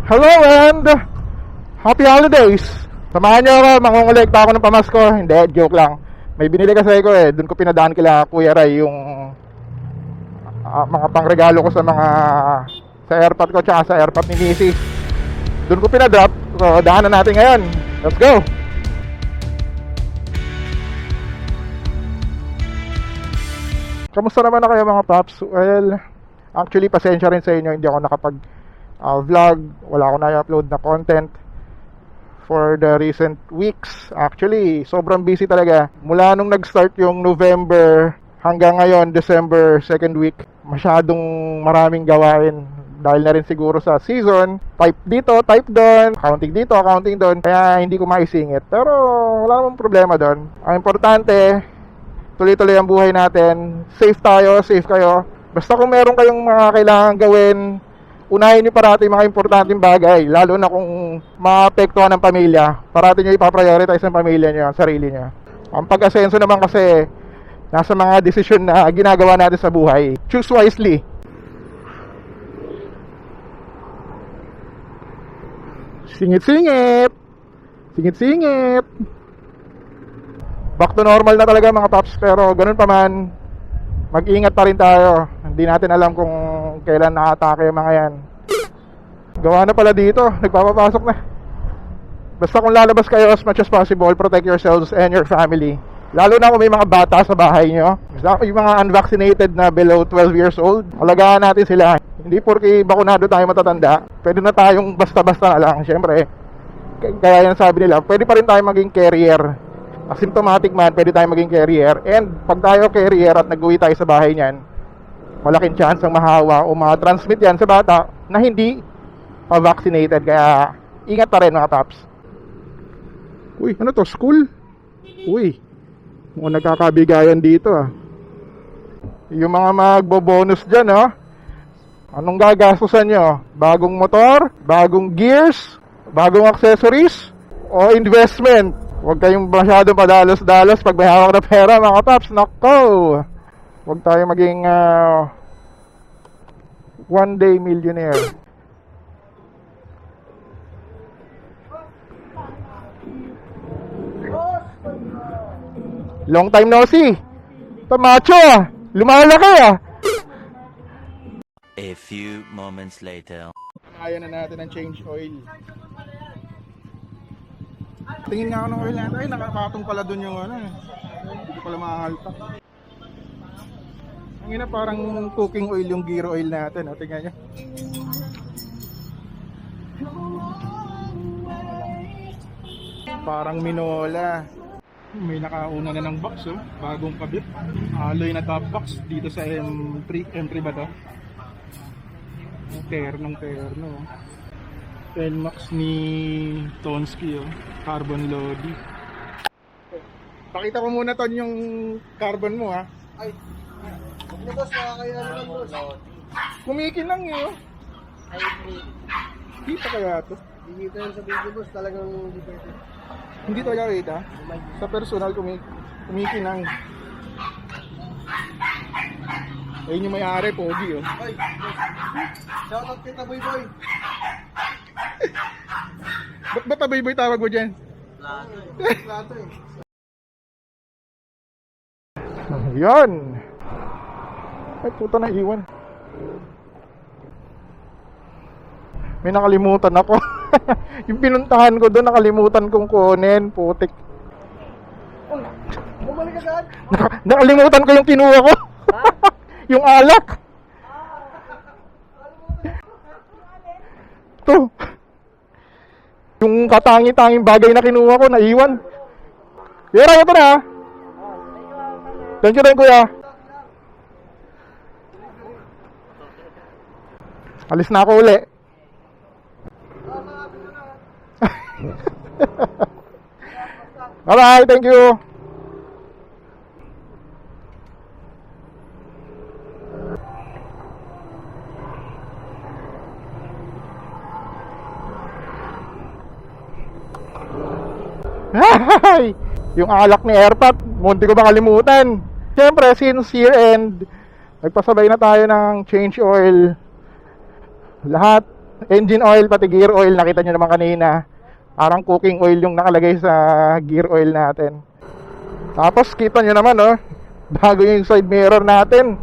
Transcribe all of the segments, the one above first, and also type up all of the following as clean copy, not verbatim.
Hello and happy holidays! Samahan nyo ako, mangungulekta ako ng pamasko. Hindi, joke lang. May binili kasi ko doon ko pinadaan kila Kuya Ray yung mga pangregalo ko sa airpot ko tsaka sa airpot ni Missy. Doon ko pinadrop. So, daanan natin ngayon. Let's go! Kamusta naman na kayo mga paps? Well, actually pasensya rin sa inyo, hindi ako nakapag vlog, wala akong na-upload na content for the recent weeks. Actually, sobrang busy talaga. Mula nung nag-start yung November hanggang ngayon, December 2nd week, masyadong maraming gawain. Dahil na rin siguro sa season, type dito, type doon, accounting dito, accounting doon. Kaya hindi ko maisingit. Pero wala namang problema doon. Ang importante, tuloy-tuloy ang buhay natin. Safe tayo, safe kayo. Basta kung meron kayong mga kailangan gawin, unahin nyo parati mga importanteng bagay, lalo na kung maapektuhan ng pamilya. Parati nyo ipaprioritize ang pamilya nyo, ang sarili nyo. Ang pag-asenso naman kasi nasa mga desisyon na ginagawa natin sa buhay. Choose wisely. Singit-singit! Singit-singit! Back to normal na talaga mga paps, pero ganun pa man, mag-ingat pa rin tayo. Hindi natin alam kung kailan nakatake yung mga yan. Gawa na pala dito, nagpapapasok na. Basta kung lalabas kayo as much as possible, protect yourselves and your family. Lalo na kung may mga bata sa bahay nyo, yung mga unvaccinated na below 12 years old, alagaan natin sila. Hindi porke bakunado tayo matatanda, pwede na tayong basta-basta na lang. Siyempre, kaya yan sabi nila, pwede pa rin tayo maging carrier. Asymptomatic man, pwede tayo maging carrier. And pag tayo carrier at nag-uwi tayo sa bahay niyan, malaking chance ang mahawa o ma-transmit yan sa bata na hindi pa-vaccinated. Kaya ingat pa rin mga paps. Uy, ano to? School? Uy, mukhang nagkakabigayan dito Yung mga magbo-bonus dyan anong gagastusan nyo? Bagong motor? Bagong gears? Bagong accessories? O investment? Huwag kayong masyadong padalos-dalos pag may hawak na pera mga paps. Nako! Huwag tayo maging one day millionaire. Long time no see. Ito macho lumalaki A few moments later. Kaya na natin ang change oil. Tingin nga ako ng oil natin. Ay, nakakatong pala dun yung hindi ko pala makahalta. Ang ina parang cooking oil yung gear oil natin. Tingnan nyo. Parang minola. May nakauna na ng box bagong kabit. Alloy na top box dito sa M3 ba to? Ternong terno. Max ni Tonsky carbon lodi. Pakita ko muna ton yung carbon mo Ay, boss, nakakaya naman boss. Kumikin lang Ay, Kita kaya to? hindi ko yan sa video boss, talagang hindi pwede. Hindi talaga kita. Sa personal kumikin lang. Ayun yung may-ari, pogi Ay, shoutout kita boy. Ba't taboy-boy tawag mo dyan? Plato Yan. Ay puta na iwan. May nakalimutan ako. Yung pinuntahan ko doon, nakalimutan kong kunin. Putik. Bumalik agad? Nakalimutan ko yung kinuha ko. Yung alak. To. Yung katangi-tanging bagay na kinuha ko, naiwan. Pero ito na. Thank you rin kuya. Alis na ako uli. Bye bye, thank you. Yung alak ni Airpot, munti ko ba kalimutan. Siyempre, since year end, nagpasabay na tayo ng change oil. Lahat engine oil, pati gear oil. Nakita nyo naman kanina, parang cooking oil yung nakalagay sa gear oil natin. Tapos kita nyo naman, oh, bago yung side mirror natin.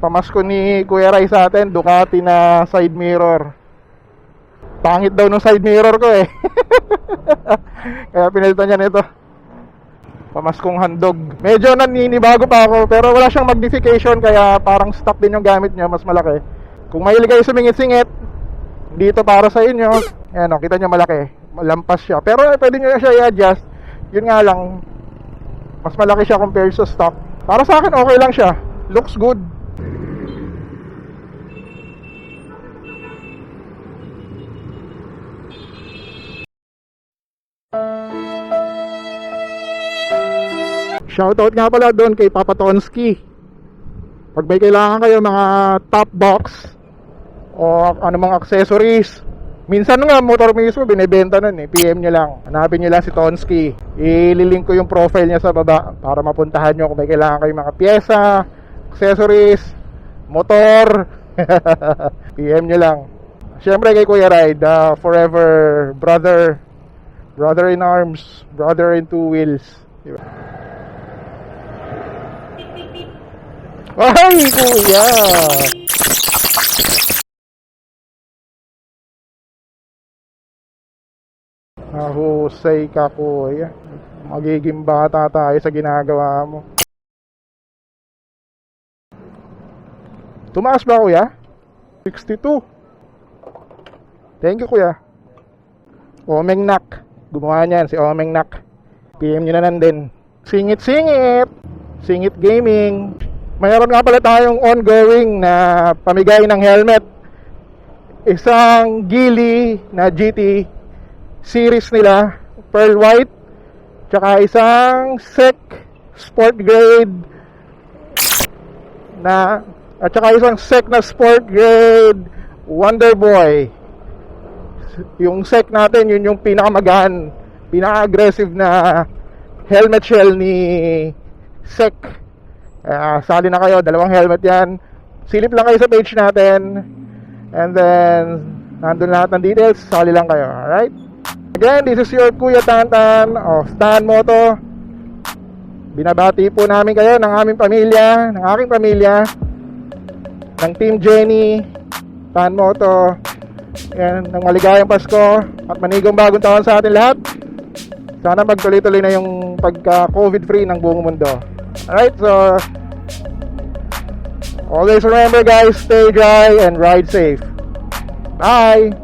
Pamasko ni Kuya Rai sa atin, Ducati na side mirror. Pangit daw nung side mirror ko eh. Kaya pinalitan niya nito. Pamaskong handog. Medyo naninibago pa ako, pero wala siyang magnification, kaya parang stock din yung gamit niya, mas malaki. Kung mahilig kayo sumingit-singit, dito para sa inyo. Ayan o, kita nyo malaki. Malampas siya. Pero pwede nyo siya i-adjust. Yun nga lang, mas malaki siya compared sa stock. Para sa akin, okay lang siya. Looks good. Shoutout nga pala doon kay Papa Tonsky. Pag may kailangan kayo mga top box o anumang accessories, minsan nga motor mismo binibenta nun eh, PM nyo lang. Hanapin nyo lang si Tonsky. Ililink ko yung profile niya sa baba para mapuntahan nyo kung may kailangan kayong mga pyesa, accessories, motor. PM nyo lang. Siyempre kay Kuya Rai, the forever brother, brother in arms, brother in two wheels, diba? Ay, kuya! Mahusay ka, kuya. Magiging bata tayo sa ginagawa mo. Tumaas ba, kuya? 62. Thank you, kuya. Omeng Nak. Gumawa niyan, si Omeng Nak. PM nyo na nandun. Singit-singit! Singit Gaming. Mayroon nga pala tayong ongoing na pamigay ng helmet. Isang Geely na GT series nila, pearl white, tsaka isang SEC sport grade na, at tsaka isang SEC na sport grade Wonder Boy. Yung SEC natin, yun yung pinakamagaan, pinaka-aggressive na helmet shell ni SEC. Sali na kayo, dalawang helmet yan. Silip lang kayo sa page natin, and then nandun lahat ng details. Sali lang kayo, alright? Again, this is your Kuya Tantan of tanmoto. Binabati po namin kayo ng aming pamilya, ng aking pamilya, ng Team Jenny, tanmoto, and ng maligayang Pasko at manigong bagong taon sa atin lahat. Sana magtuloy-tuloy na yung pagka-COVID free ng buong mundo. Alright, so always remember guys, stay dry and ride safe. Bye!